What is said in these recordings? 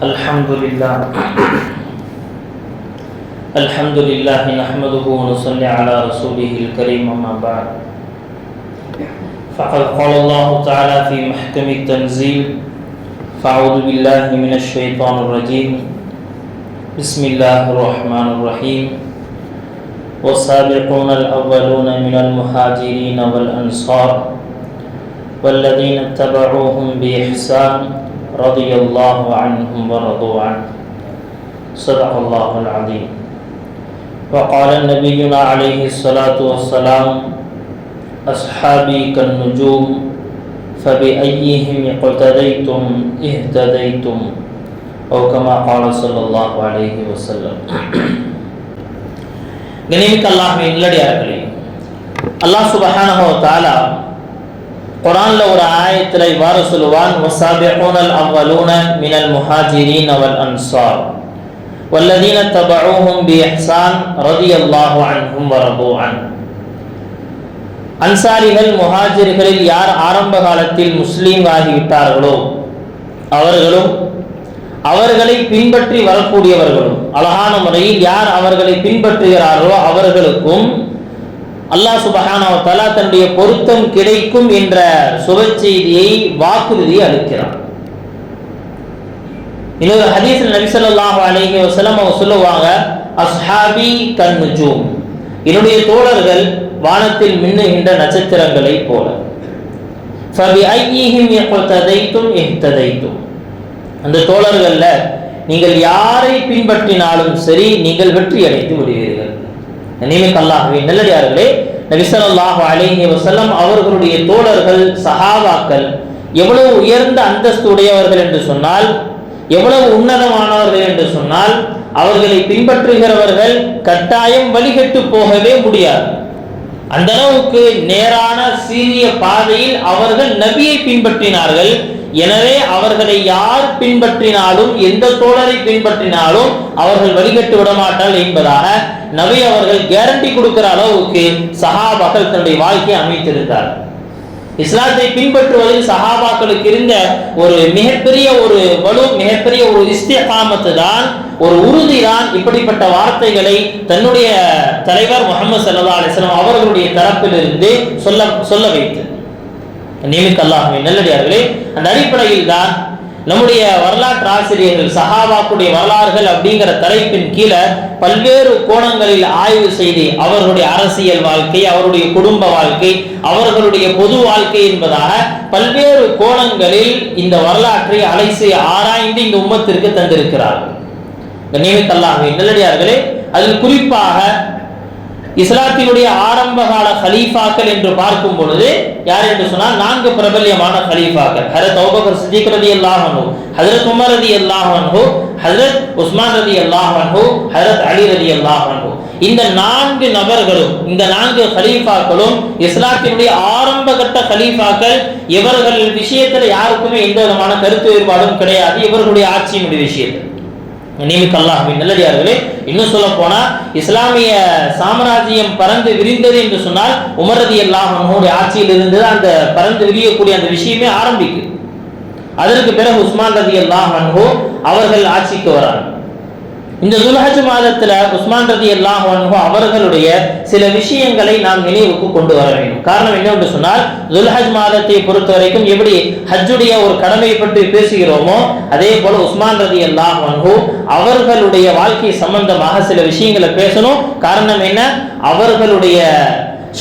الحمد لله نحمده ونصلي على رسوله الكريم أما بعد فقد قال الله تعالى في محكم التنزيل فأعوذ بالله من الشيطان الرجيم بسم الله الرحمن الرحيم والسابقون الأولون من المهاجرين والأنصار والذين اتبعوهم بإحسان رضي الله عنهم ورضوا عنه صدق الله العظيم وقال نبينا عليه الصلاة والسلام أصحابي كالنجوم فبأيهم اقتديتم اهتديتم أو كما قال صلى الله عليه وسلم. கண்ணியமிக்க அல்லாஹ்வின் நல்லடியார்களே, அல்லாஹ் சுப்ஹானஹு வ தஆலா குர்ஆன்ல ஒரு ஆயத்துல இவ்வாறு சொல்லுவான், வஸாபிகூனல் அவ்வலூன மினல் முஹாஜிரீன வல் அன்சார் வல்லதீன தபஊஹும் பிஇஹ்சான் ரலியல்லாஹு அன்ஹும் வரது அன். அன்சாரிகள் முஹாஜிர்களில் யார் ஆரம்ப காலத்தில் முஸ்லீம் ஆகிவிட்டார்களோ அவர்களும் அவர்களை பின்பற்றி வரக்கூடியவர்களும் அழகான முறையில் யார் அவர்களை பின்பற்றுகிறார்களோ அவர்களுக்கும் அல்லாஹ் சுப்ஹானஹு வ தஆலா தன்னுடைய பொருத்தம் கிடைக்கும் என்ற சுப செய்தியை வாக்குறுதியை அளிக்கிறார். இன்னொரு ஹதீஸில் நபி ஸல்லல்லாஹு அலைஹி வஸல்லம் அவங்க சொல்லுவாங்க, அஸ்ஹாபி கன்னுஜூம், என்னுடைய தோழர்கள் வானத்தில் மின்னுகின்ற நட்சத்திரங்களை போல. ஃபபிஐஹிம் யக்ததைதும் இஹ்ததைதும், அந்த தோழர்கள்ல நீங்கள் யாரை பின்பற்றினாலும் சரி நீங்கள் வெற்றி அடைந்து விடுவீர்கள். கண்ணியமிக்க அல்லாஹ்வின் நல்லடியார்களே, நபி ஸல்லல்லாஹு அலைஹி வஸல்லம் அவர்களுடைய தோழர்கள் சஹாபாக்கள் எவ்வளவு உயர்ந்த அந்தஸ்து உடையவர்கள் என்று சொன்னால், எவ்வளவு உன்னதமானவர்கள் என்று சொன்னால், அவர்களை பின்பற்றுகிறவர்கள் கட்டாயம் வழிகட்டு போகவே முடியாது. அந்த அளவுக்கு நேரான சீரிய பாதையில் அவர்கள் நபியை பின்பற்றினார்கள். எனவே அவர்களை யார் பின்பற்றினாலும் எந்த தோழரை பின்பற்றினாலும் அவர்கள் வழிகட்டு விடமாட்டார்கள் என்பதாக நபி அவர்கள் கேரண்டி கொடுக்கிற அளவுக்கு சஹாபாக்கள் தன்னுடைய வாழ்க்கையை அமைத்திருந்தார். இஸ்லாத்தை பின்பற்றுவதில் சஹாபாக்களுக்கு இருந்த ஒரு மிகப்பெரிய ஒரு வலு, மிகப்பெரிய ஒரு இஸ்திகாமத்து தான், ஒரு உறுதி தான் இப்படிப்பட்ட வார்த்தைகளை தன்னுடைய தலைவர் முஹம்மது ஸல்லல்லாஹு அலைஹி வஸல்லம் அவர்களுடைய தரப்பிலிருந்து சொல்ல வைத்தது. நியமிக்க அல்லாஹ்வின் நல்லடியார்களே, அந்த அடிப்படையில் தான் நம்முடைய வரலாற்று ஆசிரியர்கள் சஹாபாக்குடைய வரலாறுகள் அப்படிங்கிற தலைப்பின் கீழே பல்வேறு கோணங்களில் ஆய்வு செய்து அவர்களுடைய அரசியல் வாழ்க்கை, அவருடைய குடும்ப வாழ்க்கை, அவர்களுடைய பொது வாழ்க்கை என்பதாக பல்வேறு கோணங்களில் இந்த வரலாற்றை அலைசி ஆராய்ந்து இந்த உம்மத்திற்கு தந்திருக்கிறார்கள். நியமிக்க அல்லாஹ்வின் நல்லடியார்களே, அதில் குறிப்பாக இஸ்லாத்தினுடைய ஆரம்ப கால ஹலீஃபாக்கள் என்று பார்க்கும் பொழுது யார் என்று சொன்னால் 4 பிரபல்யமான ஹலீஃபாக்கள். ஹஜ்ரத் அபூபக்கர் சித்திக் ரலியல்லாஹு அன்ஹு, ஹஜ்ரத் உமர் ரலியல்லாஹு அன்ஹு, ஹஜ்ரத் உஸ்மான் ரலியல்லாஹு அன்ஹு, ஹஜ்ரத் அலி ரலியல்லாஹு அன்ஹு. இந்த 4 நபர்களும், இந்த 4 ஹலீஃபாக்களும் இஸ்லாத்தினுடைய ஆரம்ப கட்ட ஹலீஃபாக்கள். இவர்கள் விஷயத்தில் யாருக்குமே எந்த விதமான கருத்து வேறுபாடும் கிடையாது இவர்களுடைய ஆட்சியினுடைய விஷயத்தில். நியமிக்க அல்லாஹ்வின் நல்லடியார்களே, இன்னும் சொல்ல போனா இஸ்லாமிய சாம்ராஜ்யம் பறந்து விரிந்தது என்று சொன்னால் உமர் ரலியல்லாஹு அன்ஹுடைய ஆட்சியில் இருந்து அந்த பறந்து விரியக்கூடிய அந்த விஷயமே ஆரம்பிக்குது. அதற்கு பிறகு உஸ்மான் ரலியல்லாஹு அன்ஹு அவர்கள் ஆட்சிக்கு வராங்க. இந்த துல்ஹஜ் மாதத்துல உஸ்மான் ரலியல்லாஹு அன்ஹு அவர்களுடைய சில விஷயங்களை நாம் நினைவுக்கு கொண்டு வர வேண்டும். காரணம் என்னவென்று சொன்னால், துல்ஹஜ் மாதத்தை பொறுத்த வரைக்கும் எப்படி ஹஜ்ஜுடைய ஒரு கடமையை பற்றி பேசுகிறோமோ அதே போல உஸ்மான் ரலியல்லாஹு அன்ஹு அவர்களுடைய வாழ்க்கை சம்பந்தமாக சில விஷயங்களை பேசணும். காரணம் என்ன, அவர்களுடைய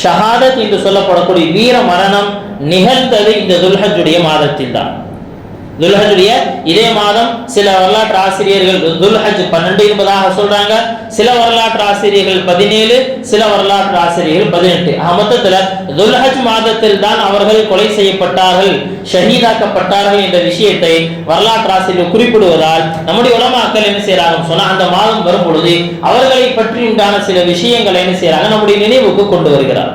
ஷஹாதத் என்று சொல்லப்படக்கூடிய வீர மரணம் நிகழ்ந்தது இந்த துல்ஹஜ்ஜுடைய மாதத்தில் தான். துல்ஹஜ்ஜுடைய இதே மாதம் சில வரலாற்று ஆசிரியர்கள் துல்ஹஜ் 12 என்பதாக சொல்றாங்க, சில வரலாற்று ஆசிரியர்கள் 17, சில வரலாற்று ஆசிரியர்கள் 18. மொத்தத்தில் துல்ஹஜ் மாதத்தில் தான் அவர்கள் கொலை செய்யப்பட்டார்கள், ஷஹீதாக்கப்பட்டார்கள் என்ற விஷயத்தை வரலாற்று ஆசிரியர்கள் குறிப்பிடுவதால் நம்முடைய உலமாக்கள் என்ன செய்யறாங்க சொன்னா, அந்த மாதம் வரும் பொழுது அவர்களை பற்றி உண்டான சில விஷயங்களை என்ன செய்யறாங்க நம்முடைய நினைவுக்கு கொண்டு வருகிறார்.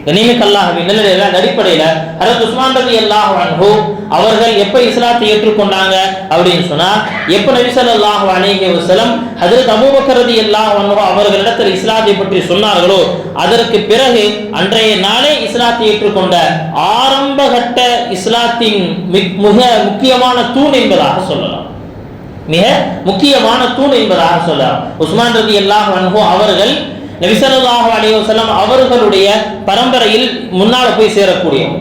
கண்ணியமிக்க அல்லாஹ்வின் நல்லடியார்களே, அடிப்படையில் ஹஜ்ரத் உஸ்மான் ரலியல்லாஹு அன்ஹு அவர்கள் எப்ப இஸ்லாத்தை ஏற்றுக்கொண்டாங்க அப்படின்னு சொன்னா, எப்ப நபி ஸல்லல்லாஹு அலைஹி வஸல்லம் ஹஜ்ரத் அபூபக்கர் ரலியல்லாஹு அன்ஹு அவர்களிடத்தில் இஸ்லாத்தை பற்றி சொன்னார்களோ அதற்கு பிறகு அன்றைய நாளே இஸ்லாத்தை ஏற்றுக்கொண்ட ஆரம்ப கட்ட இஸ்லாத்தின் மிக முக்கியமான தூண் என்பதாக சொல்லலாம். மிக முக்கியமான தூண் என்பதாக சொல்லலாம். உஸ்மான் ரலியல்லாஹு அன்ஹு அவர்கள் நபி ஸல்லல்லாஹு அலைஹி வஸல்லம் அவர்களுடைய பரம்பரையில் முன்னால் போய் சேரக்கூடியவங்க.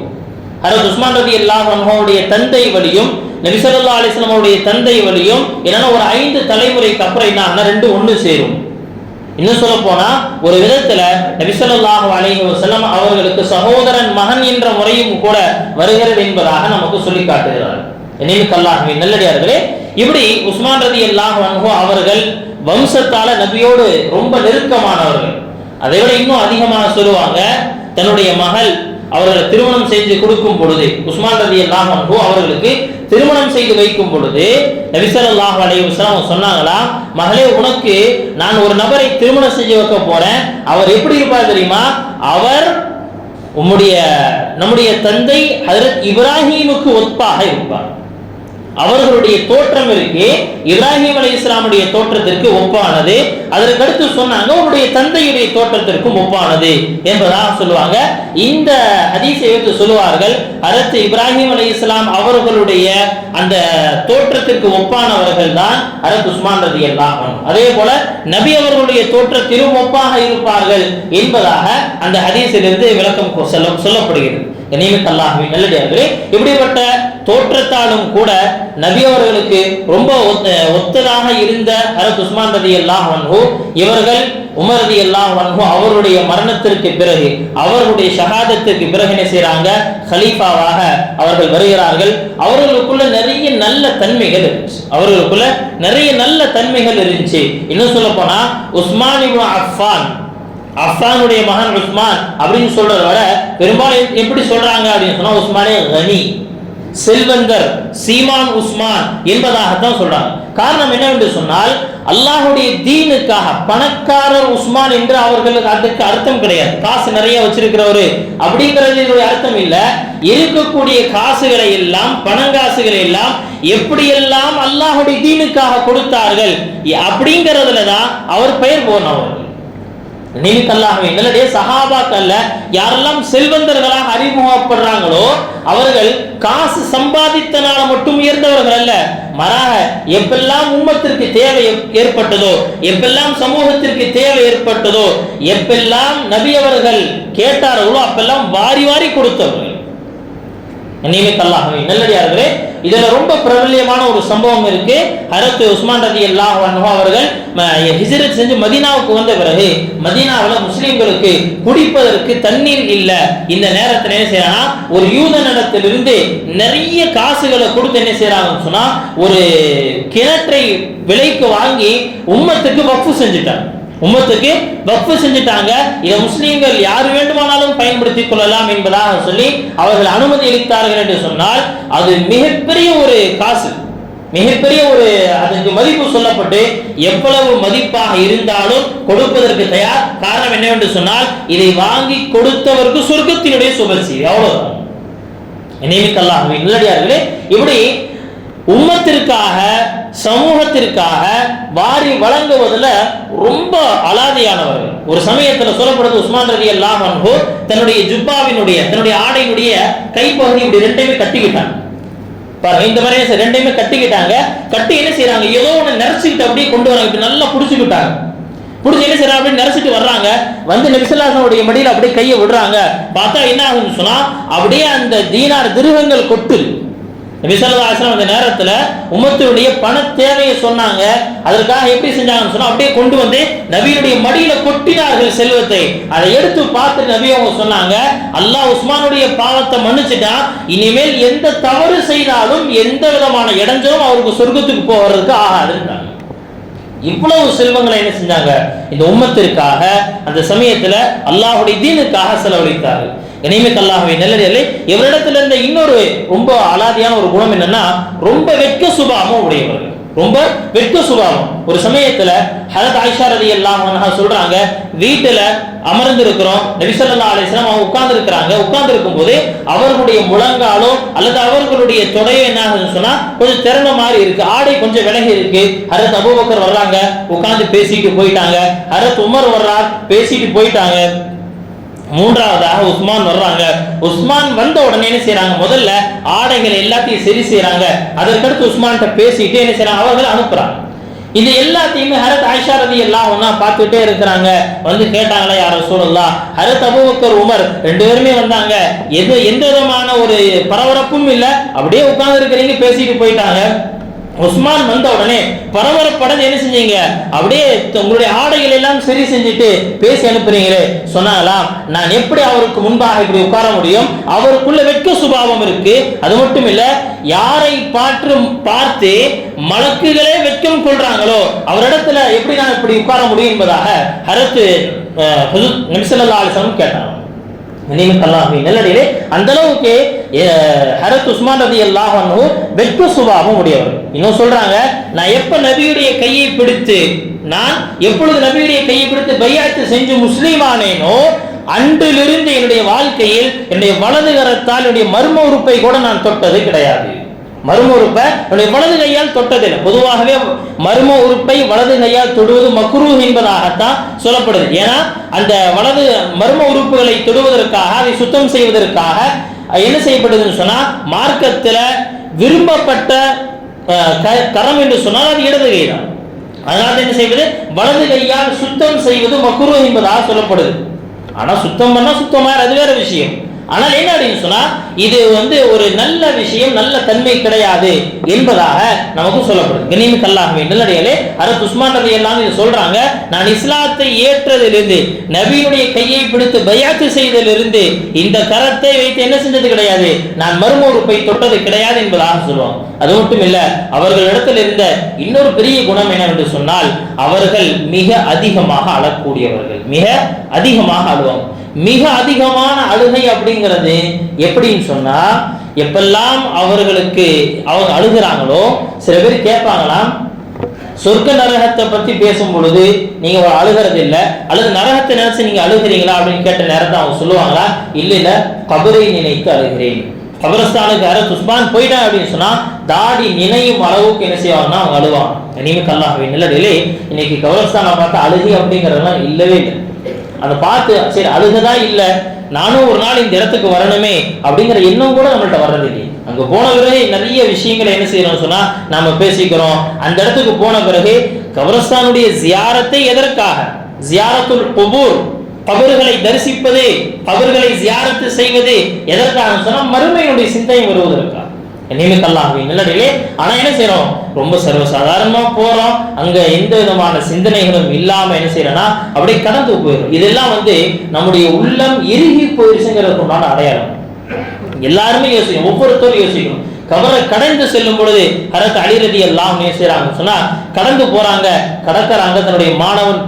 ஹஜ்ரத் உஸ்மான் ரலியல்லாஹு அன்ஹுவுடைய தந்தை வழியும் நபி ஸல்லல்லாஹு அலைஹி வஸல்லம் அவருடைய தந்தை வழியும் என்னன்னா ஒரு 5 தலைமுறைக்கு அப்புறம் என்ன ரெண்டு ஒன்று சேரும். இன்னும் சொல்ல போனா ஒரு விதத்துல நபி ஸல்லல்லாஹு அலைஹி வஸல்லம் அவர்களுக்கு சகோதரன் மகன் என்ற முறையும் கூட வருகிறது என்பதாக நமக்கு சொல்லி காட்டுகிறார். நினைவுக்கு அல்லாஹ்வின் நல்லடியார்களே, இப்படி உஸ்மான் ரலியல்லாஹு அன்ஹு அவர்கள் வம்சத்தால நபியோடு ரொம்ப நெருக்கமானவர்கள். அதை விட இன்னும் அதிகமாக சொல்லுவாங்க, தன்னுடைய மகள் அவர்களை திருமணம் செய்து கொடுக்கும் பொழுது, உஸ்மான் ரலியல்லாஹு அன்ஹு அவர்களுக்கு திருமணம் செய்து வைக்கும் பொழுது நபி ஸல்லல்லாஹு அலைஹி வஸல்லம் சொன்னாங்களா, மகளே உனக்கு நான் ஒரு நபரை திருமணம் செஞ்சு வைக்க போறேன், அவர் எப்படி இருப்பார் தெரியுமா, அவர் நம்முடைய தந்தை ஹஜ்ரத் இப்ராஹீமுக்கு ஒப்பாக இருப்பார். அவர்களுடைய தோற்றம் இருக்கு இப்ராஹிம் அலைஹிஸ்ஸலாமுடைய தோற்றத்திற்கு ஒப்பானது. அதற்கு அடுத்து சொன்னாங்க உன்னுடைய தந்தையுடைய தோற்றத்திற்கும் ஒப்பானது என்பதாக சொல்லுவாங்க. இந்த ஹதீஸை எடுத்து சொல்லுவார்கள், ஹஜ்ரத் இப்ராஹிம் அலைஹிஸ்ஸலாம் அவர்களுடைய அந்த தோற்றத்திற்கு ஒப்பானவர்கள் தான் ஹஜ்ரத் உஸ்மான் ரலியல்லாஹு அன்ஹு. அதே போல நபி அவர்களுடைய தோற்றத்திலும் ஒப்பாக இருப்பார்கள் என்பதாக அந்த ஹதீஸிலிருந்து விளக்கம் சொல்லப்படுகிறது. நினைவுக்கு அல்லாஹ்வின் நல்லடியார்களே, இப்படிப்பட்ட தோற்றத்தாலும் கூட நபி அவர்களுக்கு ரொம்ப ஒத்ததாக இருந்த ஹஜ்ரத் உஸ்மான் ரலியல்லாஹு அன்ஹு இவர்கள் உமர் ரலியல்லாஹு அன்ஹு அவருடைய மரணத்திற்கு பிறகு, அவர்களுடைய ஷஹாதத்திற்கு பிறகு என்ன செய்றாங்க, கலீஃபாவாக அவர்கள் வருகிறார்கள். அவர்களுக்குள்ள நிறைய நல்ல தன்மைகள் இருந்துச்சு. இன்னும் சொல்ல போனா உஸ்மான் இப்னு அஃபானுடைய மகன் உஸ்மான் அப்படின்னு சொல்றத விட பெரும்பாலும் எப்படி சொல்றாங்க அப்படின்னு சொன்னா உஸ்மானே கனி, செல்வந்தர், சீமான் உஸ்மான் என்பதாகத்தான் சொல்றாங்க. காரணம் என்னவென்று சொன்னால் அல்லாஹ்வுடைய தீனுக்காக பணக்காரர் உஸ்மான் என்று அவர்களுக்கு அதுக்கு அர்த்தம் கிடையாது. காசு நிறைய வச்சிருக்கிறவரு அப்படிங்கிறது அர்த்தம் இல்ல. இருக்கக்கூடிய காசுகளை எல்லாம், பணங்காசுகளை எல்லாம் எப்படியெல்லாம் அல்லாஹ்வுடைய தீனுக்காக கொடுத்தார்கள் அப்படிங்கிறதுல தான் அவர் பெயர் போனவர். நினைவுக்கு அல்லாஹ்வின் நல்லடியே, சஹாபாக்கள்ல யாரெல்லாம் செல்வந்தர்களாக அறிமுகப்படுறாங்களோ அவர்கள் காசு சம்பாதித்தனால மட்டும் உயர்ந்தவர்கள் அல்ல, மாறாக எப்பெல்லாம் உம்மத்திற்கு தேவை ஏற்பட்டதோ, எப்பெல்லாம் சமூகத்திற்கு தேவை ஏற்பட்டதோ, எப்பெல்லாம் நபி அவர்கள் கேட்டார்களோ அப்பெல்லாம் வாரி வாரி கொடுத்தவர்கள். நினைவுக்கு அல்லாஹ்வின் நல்லடியார்களே, இதுல ரொம்ப பிரபல்யமான ஒரு சம்பவம் இருக்கு. ஹஜ்ரத் உஸ்மான் ரலியல்லாஹு அன்ஹு அவர்கள் ஹிஜ்ரத் செஞ்சு மதீனாவுக்கு வந்த பிறகு மதீனாவில் முஸ்லிம்களுக்கு குடிப்பதற்கு தண்ணீர் இல்ல. இந்த நேரத்தில் என்ன செய்யறாங்கன்னா ஒரு யூதனிடத்திலிருந்து நிறைய காசுகளை கொடுத்து என்ன செய்யறாங்கன்னு சொன்னா ஒரு கிணற்றை விலைக்கு வாங்கி உம்மத்துக்கு வக்ஃப் செஞ்சுட்டாங்க. இதை முஸ்லீம்கள் யார் வேண்டுமானாலும் பயன்படுத்திக் கொள்ளலாம் என்பதாக சொல்லி அவர்கள் அனுமதி அளித்தார்கள் என்று சொன்னால் அது மிகப்பெரிய ஒரு காசு, மிகப்பெரிய ஒரு அதற்கு மதிப்பு சொல்லப்பட்டு எவ்வளவு மதிப்பாக இருந்தாலும் கொடுப்பதற்கு தயார். காரணம் என்னவென்று சொன்னால் இதை வாங்கி கொடுத்தவருக்கு சொர்க்கத்தினுடைய சுபசி அவ்வளவுதான். நினைவுக்கு அல்லாஹ்வின் நல்லடியார்களே, இப்படி உம்மத்திற்காக சமூகத்திற்காக வாரி வழங்குவதில் ரொம்ப அலாதியானவர்கள். ஒரு சமயத்தில் சொல்லப்படுது உஸ்மான் ரலியல்லாஹு அன்ஹு தன்னுடைய ஜுப்பாவினுடைய தன்னுடைய ஆடையினுடைய கைப்பகுதி இப்படி ரெண்டையுமே கட்டிக்கிட்டாங்க. பாருங்க, இந்த மாதிரி ரெண்டையுமே கட்டிக்கிட்டாங்க. கட்டி என்ன செய்யறாங்க, ஏதோ ஒன்று நரைச்சிக்கிட்டு அப்படியே கொண்டு வராங்க. இப்படி நல்லா புடிச்சுக்கிட்டாங்க. புடிச்சு என்ன செய்யறாங்க, அப்படி நரைச்சிட்டு வர்றாங்க. வந்து நபி ஸல்லல்லாஹு அலைஹி வஸல்லம் மடியில அப்படியே கையை விடுறாங்க. பார்த்தா என்ன ஆகுன்னு சொன்னா அப்படியே அந்த தீனார் திருகங்கள் கொட்டுது. நபி ஸல்லல்லாஹு அலைஹி வஸல்லம் அந்த நேரத்துல உம்மத்துடைய பண தேவையை சொன்னாங்க. அதற்காக எப்படி செஞ்சாங்கன்னு சொன்னா அப்படியே கொண்டு வந்து நபியுடைய மடியில கொட்டினார்கள் செல்வத்தை. அதை எடுத்து பார்த்து நபி அவங்க சொன்னாங்க, அல்லாஹ் உஸ்மானுடைய பாவத்தை மன்னிச்சுட்டான், இனிமேல் எந்த தவறு செய்தாலும் எந்த விதமான இடைஞ்சலும் அவருக்கு சொர்க்கத்துக்கு போகிறதுக்கு ஆகாதுன்றாங்க. இவ்வளவு செல்வங்களை என்ன செஞ்சாங்க, இந்த உம்மத்திற்காக அந்த சமயத்துல அல்லாஹ்வுடைய தீனுக்காக செலவழித்தார்கள். நினைவுக்கு அல்லாஹ்வின் நல்லடியார்களே, இவரிடத்துல இருந்த இன்னொரு ரொம்ப அலாதியான ஒரு குணம் என்னன்னா ரொம்ப வெட்க சுபாவம் உடையவர்கள், ரொம்ப வெட்க சுபாவம். ஒரு சமயத்துல ஹஜ்ரத் ஆயிஷா ரலியல்லாஹு அன்ஹா சொல்றாங்க, வீட்டுல அமர்ந்து இருக்கிறோம், நபி ஸல்லல்லாஹு அலைஹி வஸல்லம் அவங்க உட்கார்ந்து இருக்கிறாங்க. உட்கார்ந்து இருக்கும்போது அவர்களுடைய முழங்காலோ அல்லது அவர்களுடைய தொடையோ என்ன ஆகுதுன்னு சொன்னா கொஞ்சம் திறந்த மாதிரி இருக்கு, ஆடை கொஞ்சம் விலகி இருக்கு. ஹஜ்ரத் அபூபக்கர் வர்றாங்க, உட்கார்ந்து பேசிட்டு போயிட்டாங்க. ஹஜ்ரத் உமர் வர்றார், பேசிட்டு போயிட்டாங்க. மூன்றாவதாக உஸ்மான் வர்றாங்க. உஸ்மான் வந்த உடனே என்ன செய்யறாங்க, முதல்ல ஆடைகள் எல்லாத்தையும் சரி செய்யறாங்க. அதற்கடுத்து உஸ்மான்கிட்ட பேசிட்டு என்ன செய்யறாங்க, அவர்கள் அனுப்புறாங்க. இது எல்லாத்தையுமே ஹரத் ஆயிஷா ரலியல்லாஹு அன்ஹா பார்த்துட்டே இருக்கிறாங்க. வந்து கேட்டாங்களா, யா ரசூலுல்லாஹ், ஹரத் அபூபக்கர் உமர் ரெண்டு பேருமே வந்தாங்க, எந்த விதமான ஒரு பரபரப்பும் இல்ல, அப்படியே உட்கார்ந்து இருக்கிறீங்க, பேசிட்டு போயிட்டாங்க. உஸ்மான் வந்த உடனே பரபரப்படன்னு என்ன செஞ்சீங்க, அப்படியே உங்களுடைய ஆடைகள் எல்லாம் சரி செஞ்சுட்டு பேசி அனுப்புறீங்களே. சொன்னாங்களாம், நான் எப்படி அவருக்கு முன்பாக இப்படி உட்கார முடியும், அவருக்குள்ள வெட்க சுபாவம் இருக்கு. அது மட்டும் இல்ல, யாரை பார்த்து மலக்குகளே வெட்கம் கொள்றாங்களோ அவரிடத்துல எப்படி நான் இப்படி உட்கார முடியும் என்பதாக ஹரத் நபி ஸல்லல்லாஹு அலைஹி வஸல்லம் கேட்டாங்க. நல்லடியிலே அந்த அளவுக்கு ஹரத் உஸ்மான் ரலியல்லாஹு அன்ஹு வெட்க சுபாவம் உடையவர். இன்னும் சொல்றாங்க, நான் எப்பொழுது நபியுடைய கையை பிடித்து பைஅத் செஞ்சு முஸ்லிமானேனோ அன்றிலிருந்து என்னுடைய வாழ்க்கையில் என்னுடைய வலது கரத்தால் என்னுடைய மர்ம உறுப்பை கூட நான் தொட்டது கிடையாது. மர்ம உறுப்பை என்னுடைய வலது கையால் தொட்டதில்லை. பொதுவாகவே மர்ம உறுப்பை வலது கையால் தொடுவது மக்ரூஹ் என்பதாகத்தான் சொல்லப்படுது. ஏன்னா அந்த வலது மர்ம உறுப்புகளை தொடுவதற்காக, அதை சுத்தம் செய்வதற்காக என்ன செய்யப்படுதுன்னு சொன்னா, மார்க்கத்துல விரும்பப்பட்ட கரம் என்று சொன்னால் அது இடது கை தான். அதனால என்ன செய்வது, வலது கையால் சுத்தம் செய்வது மக்ரூஹ் என்பதாக சொல்லப்படுது. ஆனா சுத்தம் பண்ணா சுத்தமா அது வேற விஷயம். ஆனால் என்ன அப்படின்னு சொன்னா, இது ஒரு நல்ல விஷயம், நல்ல தன்மை கிடையாது என்பதாக நமக்கு சொல்லப்படுது. கண்ணியமிக்க அல்லாஹ்வின் நல்லடியார்களே, ஹரத் உஸ்மான் ரலியல்லாஹு அன்ஹு சொல்றாங்க, நான் இஸ்லாத்தை ஏற்றதிலிருந்து, நபியுடைய கையை பிடித்து பைஅத் செய்ததிலிருந்து இந்த கரத்தை வைத்து என்ன செஞ்சது கிடையாது, நான் மர்ம உறுப்பை தொட்டது கிடையாது என்பதாக சொல்லுவாங்க. அது மட்டும் இல்ல, அவர்களிடத்தில் இருந்த இன்னொரு பெரிய குணம் என்னவென்று சொன்னால், அவர்கள் மிக அதிகமாக அழக்கூடியவர்கள், மிக அதிகமாக அழுவாங்க. மிக அதிகமான அழுகை அப்படிங்கிறது எப்படின்னு சொன்னா, எப்பெல்லாம் அவங்க அழுகிறாங்களோ, சில பேர் கேட்பாங்களாம், சொர்க்க நரகத்தை பத்தி பேசும் பொழுது நீங்க அழுகிறது இல்ல, அல்லது நரகத்தை நினைச்சு நீங்க அழுகிறீங்களா அப்படின்னு கேட்ட நேரத்தை அவங்க சொல்லுவாங்களா, இல்ல கபரை நினைத்து அழுகிறேன். கபரஸ்தானுக்கு ஹரத் உஸ்மான் போயிட்டாங்க அப்படின்னு சொன்னா தாடி நினையும் அளவுக்கு என்ன செய்வாங்கன்னா அவங்க அழுவாங்க. இனிமே அல்லாஹ்வின் நல்லடியார்களே, இன்னைக்கு கபரஸ்தானை பார்த்தா அழுகை அப்படிங்கறதெல்லாம் இல்லவே இல்லை. அதை பார்த்து சரி அழுகதா இல்ல, நானும் ஒரு நாள் இந்த இடத்துக்கு வரணுமே அப்படிங்கிற எண்ணம் கூட நம்மள்ட்ட வர்றதில்லை. அங்க போன பிறகு நிறைய விஷயங்களை என்ன செய்யறோம் சொன்னா நாம பேசிக்கிறோம். அந்த இடத்துக்கு போன பிறகு கபரஸ்தானுடைய ஜியாரத்தை எதற்காக, ஜியாரத்துல் குபூர், கபர்களை தரிசிப்பது, கபர்களை ஜியாரத்து செய்வது எதற்காக சொன்னா மறுமையினுடைய சிந்தனை வருவதற்காக. நியமிக்க அல்லாஹ்வின் நல்லடியார்களே, ஆனா என்ன செய்யறோம், ரொம்ப சர்வசாதாரணமா போறோம், அங்க எந்த விதமான சிந்தனைகளும் இல்லாம என்ன செய்யறோம்னா அப்படியே கடந்து போயிடும். இதெல்லாம் நம்முடைய உள்ளம் இறுகி போயிருச்சுங்கிறதுக்கு உண்டான அடையாளம். எல்லாருமே யோசிக்கணும், ஒவ்வொருத்தரும் யோசிக்கணும். கபரை கடந்து செல்லும் பொழுது ஹரத் அலி ரலியல்லாஹு அன்ஹு செய்றாங்க சொன்னா, கடந்து போறாங்க, கடற்கறாங்க தன்னுடைய மாணவன்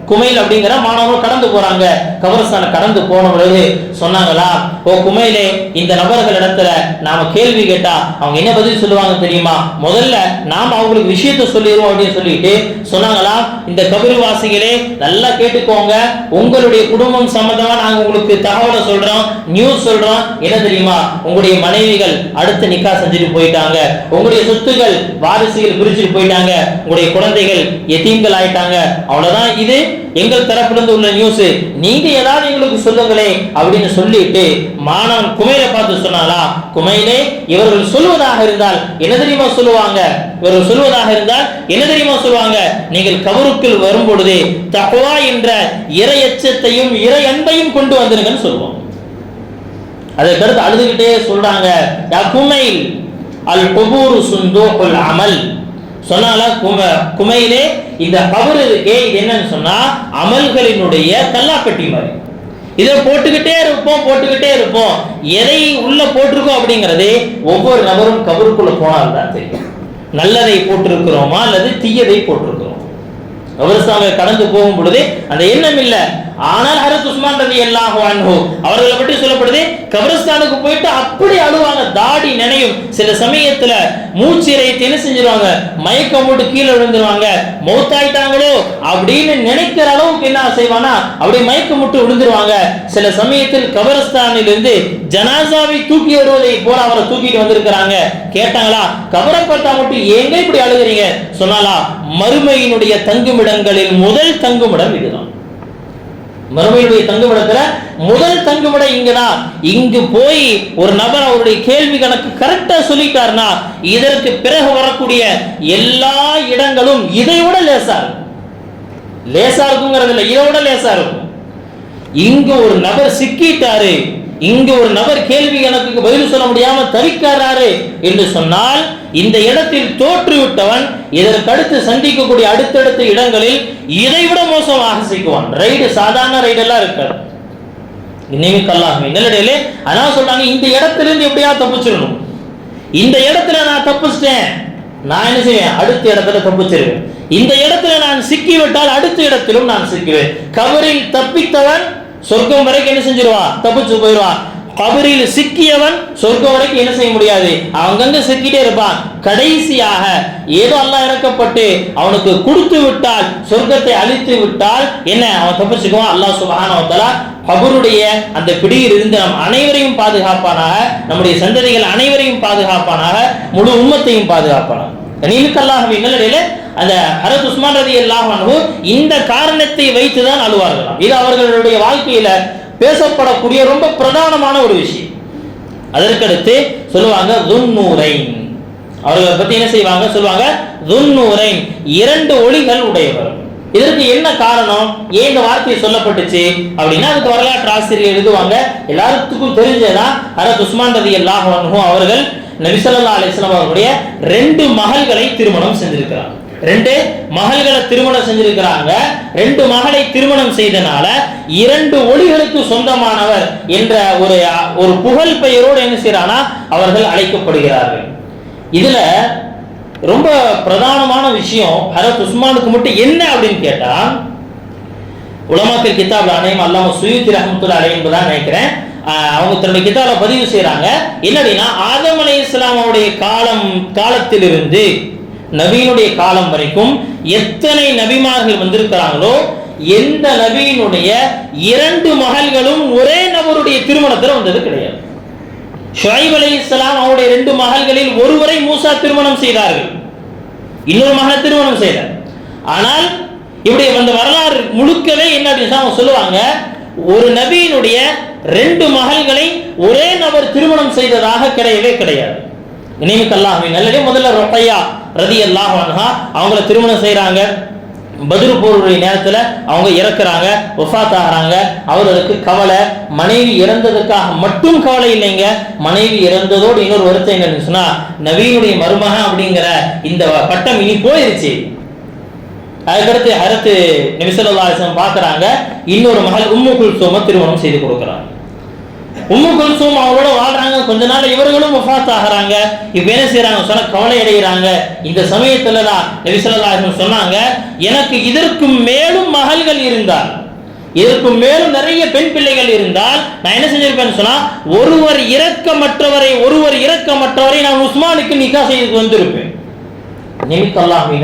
குமைல் அப்படிங்கிற மாணவர்கள் கடந்து போறாங்க. கபரஸ்தான கடந்து போன பிறகு சொன்னாங்களா, ஓ குமைலே, இந்த நபர்கள் இடத்துல நாம கேள்வி கேட்டா அவங்க என்ன பதில் சொல்லுவாங்க தெரியுமா, முதல்ல நாம அவங்களுக்கு விஷயத்தை சொல்லிடுவோம் அப்படின்னு சொல்லிட்டு சொன்னாங்களா, இந்த கபர்வாசிகளே நல்லா கேட்டுக்கோங்க, உங்களுடைய குடும்பம் சம்பந்தமா நாங்க உங்களுக்கு தகவலை சொல்றோம், நியூஸ் சொல்றோம். என்ன தெரியுமா, உங்களுடைய மனைவிகள் அடுத்து நிக்கா செஞ்சுட்டு போயிட்டாங்க, உங்களுடைய சொத்துக்கள் வாரிசுகள் பிரிச்சுட்டு போயிட்டாங்க, உங்களுடைய குழந்தைகள் எத்தீம்கள் ஆயிட்டாங்க, அவ்வளவுதான். இது எங்கள் தரப்பிலிருந்து உள்ள நியூஸ், நீங்க ஏதாவது எங்களுக்கு சொல்லுங்களே அப்படின்னு சொல்லிட்டு மாணவன் குமைலை பார்த்து சொன்னாலா, குமைலே, இவர்கள் சொல்வதாக இருந்தால் என்ன தெரியுமா சொல்லுவாங்க, நீங்கள் கபருக்குள் வரும் பொழுது தக்வா என்ற இறை அச்சத்தையும் இறை அன்பையும் கொண்டு வந்துருங்கன்னு சொல்லுவோம். அதற்கடுத்து அழுதுகிட்டே சொல்றாங்க, யா குமைல், அல் குபூரு சுந்தூகுல் அமல். சொன்னால குமையிலே, இந்த கபர் இருக்கே, இது என்னன்னு சொன்னா அமல்களினுடைய கல்லாப்பெட்டி மாதிரி. இதை போட்டுக்கிட்டே இருப்போம். எதை உள்ள போட்டிருக்கோம் அப்படிங்கிறது ஒவ்வொரு நபரும் கபருக்குள்ள போனால்தான் தெரியும். நல்லதை போட்டிருக்கிறோமா அல்லது தீயதை போட்டிருக்கிறோம். கபரஸ்தானை கடந்து போகும் பொழுது அந்த எண்ணம் இல்லை. ஆனால் ஹரத் உஸ்மான் ரலியல்லாஹு அன்ஹு அவர்களை பற்றி சொல்லப்படுது, கபரஸ்தானுக்கு போயிட்டு அப்படி அழுவாங்க, தாடி நினையும். சில சமயத்துல மூச்சிறைத்து என்ன செஞ்சிருவாங்க, மயக்கம் போட்டு கீழே விழுந்துருவாங்க. மௌத்தாயிட்டாங்களோ அப்படின்னு நினைக்கிற அளவுக்கு என்ன செய்வானா, அப்படியே மயக்கம் போட்டு விழுந்துருவாங்க. சில சமயத்தில் கபரஸ்தானில் இருந்து ஜனாசாவை தூக்கி வருவதை போல அவரை தூக்கிட்டு வந்திருக்கிறாங்க. கேட்டாங்களா, கபரை பார்த்தா மட்டும் ஏங்க இப்படி அழுகிறீங்க? சொன்னாலா, மறுமையினுடைய தங்குமிடங்களில் முதல் தங்குமிடம் இதுதான். மறுமையுடைய தங்குமிடத்துல முதல் தங்குமிடம் இங்கதான். இங்கு போய் ஒரு நபர் அவருடைய கேள்வி கணக்கு கரெக்டா சொல்லிட்டாருன்னா இதற்கு பிறகு வரக்கூடிய எல்லா இடங்களும் இதை விட லேசா இருக்கும். லேசா இருக்குங்கிறது இல்லை, இதை விட லேசா இருக்கும். இங்கு ஒரு நபர் சிக்கிட்டாரு, இங்கு ஒரு நபர் கேள்வி கணக்குக்கு பதில் சொல்ல முடியாம தவிக்கிறாரு என்று சொன்னால் இந்த இடத்தில் தோற்றுவிட்டவன் இதற்கடுத்து சந்திக்கக்கூடிய அடுத்தடுத்த இடங்களில் இதைவிட மோசமாக சிக்குவான். ரைடு சாதாரண ரைடெல்லாம் இருக்காது. நிலடையிலே அதான் சொல்றாங்க, இந்த இடத்துல இருந்து எப்படியா தப்பிச்சிடணும். இந்த இடத்துல நான் தப்பிச்சிட்டேன், நான் என்ன செய்வேன், அடுத்த இடத்துல தப்பிச்சிருவேன். இந்த இடத்துல நான் சிக்கிவிட்டால் அடுத்த இடத்திலும் நான் சிக்குவேன். கபரில் தப்பித்தவன் சொர்க்கம் வரைக்கும் என்ன செஞ்சிருவான், தப்பிச்சு போயிடுவான். கபரில் சிக்கியவன் சொர்க்கம் வரைக்கும் என்ன செய்ய முடியாது, அவங்கங்க சிக்கிட்டே இருப்பான். கடைசியாக ஏதோ அல்லாஹ் இறக்கப்பட்டு அவனுக்கு கொடுத்து விட்டால், சொர்க்கத்தை அழித்து விட்டால் என்ன, அவன் தப்பிச்சுக்குவான். அல்லாஹ் சுப்ஹானஹு வ தஆலா கபருடைய அந்த பிடியில் இருந்து நம் அனைவரையும் பாதுகாப்பானாக, நம்முடைய சந்ததிகள் அனைவரையும் பாதுகாப்பானாக, முழு உம்மத்தையும் பாதுகாப்பானாக. கனிமிக்கல்லாஹ்வின் நல்லடியிலே அந்த ஹஜ்ரத் உஸ்மான் ரலியல்லாஹு அன்ஹு இந்த காரணத்தை வைத்துதான் அழுவார்களாம். இது அவர்களுடைய வாழ்க்கையில பேசப்படக்கூடிய ரொம்ப பிரதானமான ஒரு விஷயம். அதற்கடுத்து சொல்லுவாங்க துன்னூரைன், அவர்களை பத்தி என்ன செய்வாங்க, சொல்லுவாங்க துன்னூரைன், இரண்டு ஒளிகள் உடையவர். இதற்கு என்ன காரணம், ஏன் இந்த வார்த்தை சொல்லப்பட்டுச்சு அப்படின்னா அதுக்கு வரலாற்று ஆசிரியர் எழுதுவாங்க. எல்லாருக்கும் தெரிஞ்சதான் ஹஜ்ரத் உஸ்மான் ரலியல்லாஹு அன்ஹு அவர்கள் நபி ஸல்லல்லாஹு அலைஹி வஸல்லம் அவர்களுடைய 2 மகள்களை திருமணம் செஞ்சிருக்கிறாங்க. 2 மகள்களை திருமணம் செஞ்சிருக்கிறாங்க. 2 மகளை திருமணம் செய்தனால 2 ஒளிகளுக்கு சொந்தமானவர் என்ற ஒரு புகழ் பெயரோடு என்ன செய்யறானா அவர்கள் அழைக்கப்படுகிறார்கள். இதுல ரொம்ப பிரதானமான விஷயம் ஹஜ்ரத் உஸ்மானுக்கு மட்டும் என்ன அப்படின்னு கேட்டா, உலமாக்கள் கிதாப்ல அனைவரும் அல்லாம சுயூத்தி ரஹ்மத்துல்லாஹி அலைஹி என்பதான் நினைக்கிறேன், அவங்க தன்னுடைய கிதாபுல பதிவு செய்யறாங்க. என்னன்னா ஆதம் அலைஹிஸ்ஸலாம் அவருடைய காலத்திலிருந்து நபியினுடைய காலம் வரைக்கும் எத்தனை நபிமார்கள் வந்திருக்கிறாங்களோ எந்த நபியினுடைய 2 மகள்களும் ஒரே நபருடைய திருமணத்தில் வந்தது கிடையாது. ஷுஐப் அலைஹிஸ்ஸலாம் அவருடைய 2 மகள்களில் ஒருவரை மூசா திருமணம் செய்தார்கள், இன்னொரு மகளை திருமணம் செய்தார். ஆனால் இப்படி அந்த வரலாறு முழுக்கவே என்ன அப்படின்னு அவங்க சொல்லுவாங்க, ஒரு நபியினுடைய 2 மகள்களை ஒரே நபர் திருமணம் செய்ததாக கிடையவே கிடையாது. நினைவுக்கல்லாஹ்வின் நல்லதே. முதல்ல ருக்கையா ரலியல்லாஹு அன்ஹா அவங்கள திருமணம் செய்யறாங்க. பத்ர் போருடைய நேரத்துல அவங்க இறக்குறாங்க, வஃபாத் ஆகிறாங்க. அவர்களுக்கு கவலை, மனைவி இறந்ததுக்காக மட்டும் கவலை இல்லைங்க, மனைவி இறந்ததோடு இன்னொரு வருத்தம் என்னன்னு சொன்னா நபியினுடைய மருமகன் அப்படிங்கிற இந்த பட்டம் இனி போயிருச்சு. அதுக்கடுத்து ஹஜ்ரத் நபி ஸல்லல்லாஹு அலைஹி வஸல்லம் பார்க்கறாங்க, இன்னொரு மகள் உம்மு குல்சூமை திருமணம் செய்து கொடுக்குறாங்க. உம்மு குல்சூம் அவரோட வாழ்றாங்க. கொஞ்ச நாள் இவர்களும் வஃபாத் ஆகிறாங்க. இப்ப என்ன செய்யறாங்க சொன்னா கவலை அடைகிறாங்க. இந்த சமயத்துல தான் நபி ஸல்லல்லாஹு அலைஹி வஸல்லம் சொன்னாங்க, எனக்கு இதற்கு மேலும் மகள்கள் இருந்தால், இதற்கு மேலும் நிறைய பெண் பிள்ளைகள் இருந்தால் நான் என்ன செஞ்சிருப்பேன்னு சொன்னா ஒருவர் இரக்கமற்றவரை நான் உஸ்மானுக்கு நிக்கா செய்து வந்திருப்பேன்.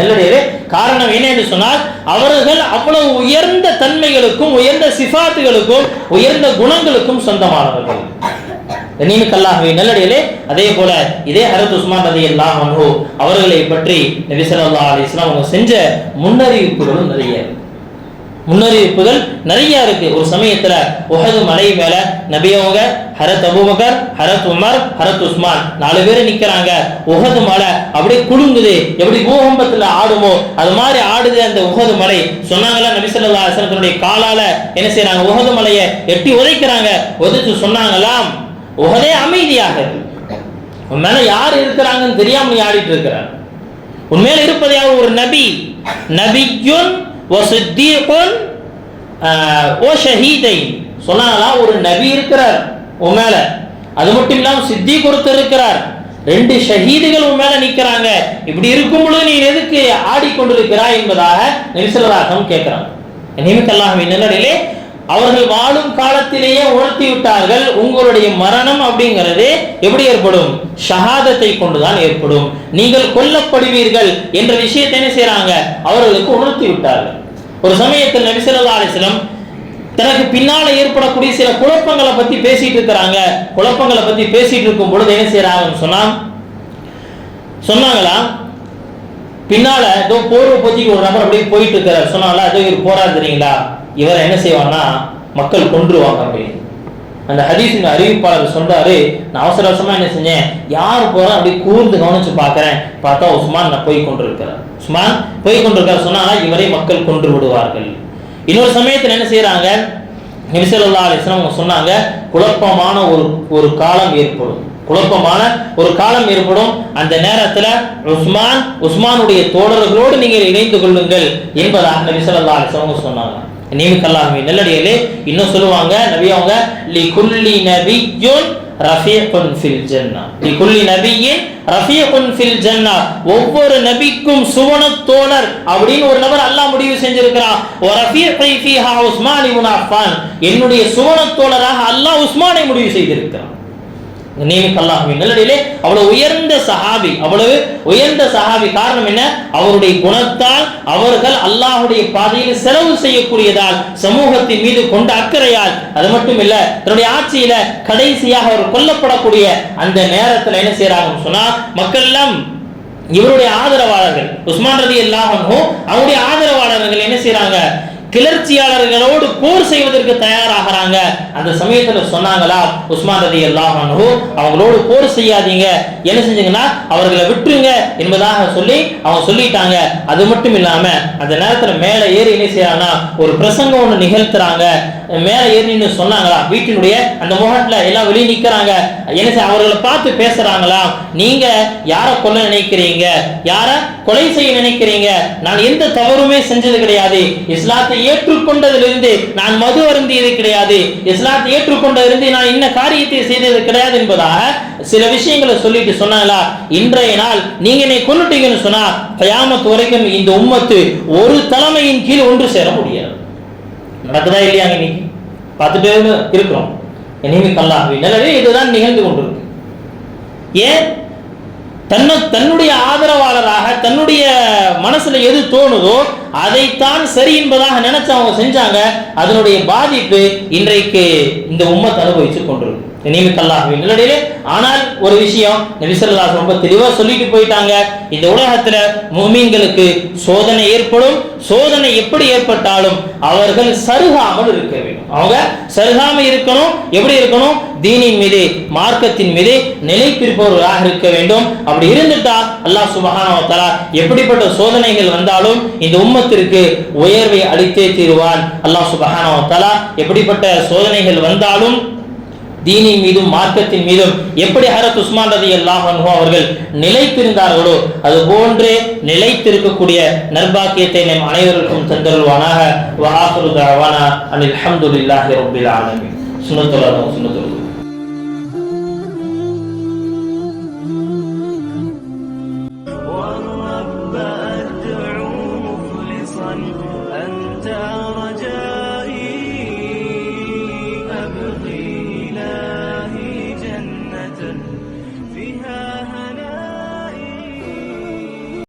நல்லடியே. காரணம் என்ன என்று சொன்னால் அவர்கள் அவ்வளவு உயர்ந்த தன்மைகளுக்கும் உயர்ந்த சிஃபாத்துகளுக்கும் உயர்ந்த குணங்களுக்கும் சொந்தமானவர்கள். நல்லடியிலே அதே போல இதே ஹஜ்ரத் உஸ்மான் ரலியல்லாஹு அன்ஹு அவர்களை பற்றி நபி ஸல்லல்லாஹு அலைஹி வஸல்லம் அவங்க செஞ்ச முன்னறிவிப்புகளும் நிறைய இருக்கு. ஒரு சமயத்துல உஹது மலை மேல நபி அவங்க, ஹஜ்ரத் அபூபக்கர், ஹஜ்ரத் உமர், ஹஜ்ரத் உஸ்மான் 4 பேர் நிக்கிறாங்க. உஹது மலை அப்படியே குலுங்குது, எப்படி பூகம்பத்துல ஆடுமோ அது மாதிரி ஆடுது அந்த உஹது மலை. சொன்னாங்களா நபி ஸல்லல்லாஹு அலைஹி வஸல்லம் தன்னுடைய காலால என்ன செய்யறாங்க, உஹது மலையை எட்டி உதைக்கிறாங்க. உதைச்சு சொன்னாங்களாம், உஹதே அமைதியாக உன் மேல யார் இருக்கிறாங்கன்னு தெரியாம நீ ஆடிட்டு இருக்கிற, உண்மையில இருப்பது யார், ஒரு நபி, நபியுன் வஸித்தீகுன் வஷஹீதைன். சொன்னாங்களா ஒரு நபி இருக்கிறார் உன் மேல, அது மட்டும் இல்லாம சித்தீக் ஒருத்தர் இருக்கிறார், 2 ஷஹீதுகள் உன் மேல நிக்கிறாங்க. இப்படி இருக்கும் பொழுது நீ எதுக்கு ஆடிக்கொண்டிருக்கிறாய் என்பதாக நபி ஸல்லல்லாஹு அலைஹி வஸல்லம் கேட்கிறாங்க. நிமிக்கல்லாஹ்வின் நல்லடியிலே அவர்கள் வாழும் காலத்திலேயே உணர்த்தி விட்டார்கள், உங்களுடைய மரணம் அப்படிங்கிறது எப்படி ஏற்படும், ஷஹாதத்தை கொண்டுதான் ஏற்படும், நீங்கள் கொல்லப்படுவீர்கள் என்ற விஷயத்தை என்ன செய்யறாங்க அவர்களுக்கு உணர்த்தி விட்டார்கள். ஒரு சமயத்தில் நபி ஸல்லல்லாஹு அலைஹி வஸல்லம் தனக்கு பின்னால ஏற்படக்கூடிய சில குழப்பங்களை பத்தி பேசிட்டு இருக்கிறாங்க. குழப்பங்களை பத்தி பேசிட்டு இருக்கும் பொழுது என்ன செய்யறாங்கன்னு சொன்னாங்களா, பின்னால ஏதோ போர்வை பத்தி ஒரு நபர் அப்படியே போயிட்டு இருக்கிறார். சொன்னாங்களா ஏதோ இவர் போராடு தெரியுங்களா, இவரை என்ன செய்வான்னா மக்கள் கொன்றுவாங்க அப்படின்னு. அந்த ஹதீஸின் அறிவிப்பாளர் சொல்றாரு, நான் அவசர அவசரமா என்ன செஞ்சேன், யார் போறேன் அப்படி கூர்ந்து கவனிச்சு பார்க்கிறேன், பார்த்தா உஸ்மான் நான் போய் கொண்டிருக்கிறேன், உஸ்மான் போய் கொண்டிருக்கார் சொன்னால இவரை மக்கள் கொன்று விடுவார்கள். இன்னொரு சமயத்தில் என்ன செய்யறாங்க, நபி ஸல்லல்லாஹு அலைஹி வஸல்லம் சொன்னாங்க, குழப்பமான ஒரு காலம் ஏற்படும், குழப்பமான ஒரு காலம் ஏற்படும். அந்த நேரத்துல உஸ்மானுடைய தோழர்களோடு நீங்கள் இணைந்து கொள்ளுங்கள் என்பதாக நபி ஸல்லல்லாஹு அலைஹி வஸல்லம் சொன்னாங்க. நீமிக்கல்லாஹ்வின் நல்லடியார்களே, இன்னும் சொல்லுவாங்க நபி அவங்க, லிகுல்லி நபிய்யுன் ரஃபீகுன் ஃபில் ஜன்னah, லிகுல்லி நபிய்யின் ரஃபீகுன் ஃபில் ஜன்னah, ஒவ்வொரு நபிக்கும் சுவனத் தோழர் அப்படின்னு ஒரு நபர் அல்லாஹ் முடிவு செஞ்சிருக்கிறான். வ ரஃபீகி ஃபீஹா உஸ்மான் இப்னு அஃபான், என்னுடைய சுவனத் தோழராக அல்லாஹ் உஸ்மானை முடிவு செய்திருக்கிறான். நீமிக்கல்லாஹ்வின் நல்லடியார்களே, அவ்வளவு உயர்ந்த சஹாபி, அவ்வளவு உயர்ந்த சஹாபி. காரணம் என்ன, அவருடைய குணத்தால், அவர்கள் அல்லாஹ்வுடைய பாதையில் செலவு செய்யக்கூடியதால், சமூகத்தின் மீது கொண்ட அக்கறையால், அது மட்டும் இல்ல தன்னுடைய ஆட்சியில கடைசியாக அவர் கொல்லப்படக்கூடிய அந்த நேரத்தில் என்ன செய்யறாங்கன்னு சொன்னா, மக்கள் எல்லாம் இவருடைய ஆதரவாளர்கள், உஸ்மான் ரலியல்லாஹு அன்ஹு அவருடைய ஆதரவாளர்கள் என்ன செய்யறாங்க, கிளர்ச்சியாளர்களோடு போர் செய்வதற்கு தயாராகிறாங்க. அந்த சமயத்துல சொன்னாங்களா, உஸ்மான் ரலியல்லாஹு அன்ஹு அவங்களோடு போர் செய்யாதீங்க, என்ன செஞ்சீங்கன்னா அவர்களை விட்டுருங்க என்பதாக சொல்லி அவங்க சொல்லிட்டாங்க. அது மட்டும் இல்லாம அந்த நேரத்துல மேல ஏறி என்ன செய்யறாங்கன்னா ஒரு பிரசங்கம் ஒண்ணு நிகழ்த்துறாங்க. மேல ஏறின்னு சொன்னாங்களா, வீட்டினுடைய அந்த முகத்துல எல்லாம் வெளியே நிக்கிறாங்க, என்ன செய்ய அவர்களை பார்த்து பேசுறாங்களா, நீங்க யார கொல்ல நினைக்கிறீங்க, யார கொலை செய்ய நினைக்கிறீங்க, நான் எந்த தவறுமே செஞ்சது கிடையாது, இஸ்லாத்தை ஏற்றுக்கொண்டதிலிருந்து நான் மது அருந்தியது கிடையாது, இஸ்லாத்தை ஏற்றுக்கொண்டதிலிருந்து நான் இன்ன காரியத்தை செய்தது கிடையாது என்பதாக சில விஷயங்களை சொல்லிட்டு சொன்னாங்களா, இன்றைய நாள் நீங்க என்னை கொன்னுட்டீங்கன்னு சொன்னா கியாமத் வரைக்கும் இந்த உம்மத்து ஒரு தலைமையின் கீழ் ஒன்று சேர முடியாது. நடக்குதா இல்லையா, இன்னைக்கு பார்த்துட்டே இருக்கிறோம். நீமிக்கல்லாஹ்வின் நல்லடியார்களே, இதுதான் நிகழ்ந்து கொண்டிருக்கு. ஏன், தன்னுடைய ஆதரவாளராக தன்னுடைய மனசுல எது தோணுதோ அதைத்தான் சரி என்பதாக நினைச்சு அவங்க செஞ்சாங்க. அதனுடைய பாதிப்பு இன்றைக்கு இந்த உம்மத் அனுபவிச்சு கொண்டிருக்கு. நீமிக்கல்லாஹ்வின் நல்லடியார்களே, ஆனால் ஒரு விஷயம் நபி ஸல்லல்லாஹு அலைஹி வஸல்லம் ரொம்ப தெளிவா சொல்லிட்டு போயிட்டாங்க, இந்த உலகத்துல முஃமின்களுக்கு சோதனை ஏற்படும், சோதனை எப்படி ஏற்பட்டாலும் அவர்கள் சருகாமல் இருக்க வேண்டும். அவங்க சருகாம இருக்கணும். எப்படி இருக்கணும், தீனின் மீது, மார்க்கத்தின் மீது நிலைத்திருப்பவர்களாக இருக்க வேண்டும். அப்படி இருந்துட்டா அல்லாஹ் சுப்ஹானஹு வ தஆலா எப்படிப்பட்ட சோதனைகள் வந்தாலும் இந்த உம்மத்திற்கு உயர்வை அளித்தே தீருவான். அல்லாஹ் சுப்ஹானஹு வ தஆலா எப்படிப்பட்ட சோதனைகள் வந்தாலும் தீனின் மீதும் மார்க்கத்தின் மீதும் எப்படி ஹஜ்ரத் உஸ்மான் ரலியல்லாஹு அன்ஹு அவர்கள் நிலைத்திருந்தார்களோ அது போன்றே நிலைத்திருக்கக்கூடிய நற்பாக்கியத்தை நம் அனைவருக்கும் தந்தருள்வானாக. வ ஆகிரு தஅவானா அனில் ஹம்துலில்லாஹி ரப்பில் ஆலமீன். சுன்னத்துல்லாஹி